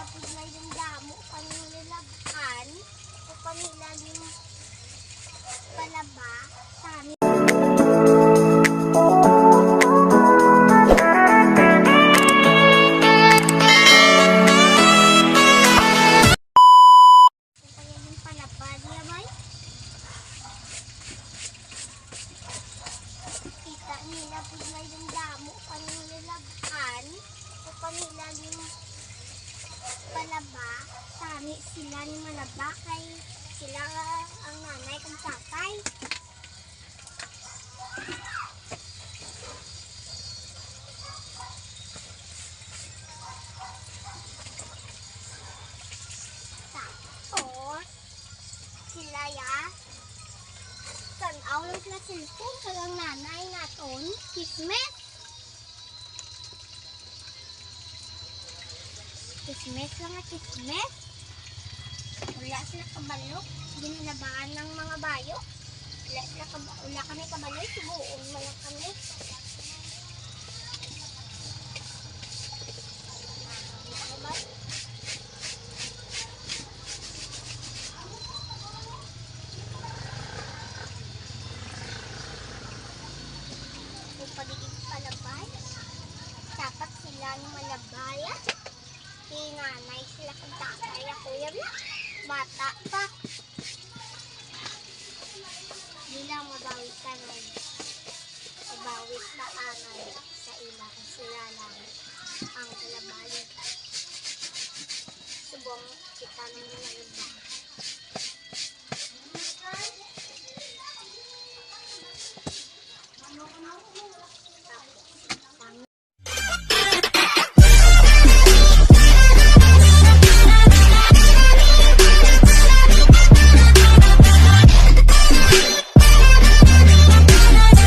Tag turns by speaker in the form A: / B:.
A: nila puglay ng damo, panilagkan, o panilalim palaba, sami. Kita nila puglay ng damo, panilagkan, o panilalim palaba, sami sila ni malaba kay sila ang nanay kong tatay. Tapos sila ya tanaw lang sila cellphone kay ang nanay naton kismet. Kismet lang at kismet. Wala sila kabalok. Ginilabaan ng mga bayo. Wala kami kabalok. Subuon mo lang kami. Kung paligid palabay, dapat sila ng malabaya. Nanay sila kung tatay ako yan na. Bata pa. Hindi lang mabawit ka nun. Mabawit na anay sa ilang sila lang ang kalabalik.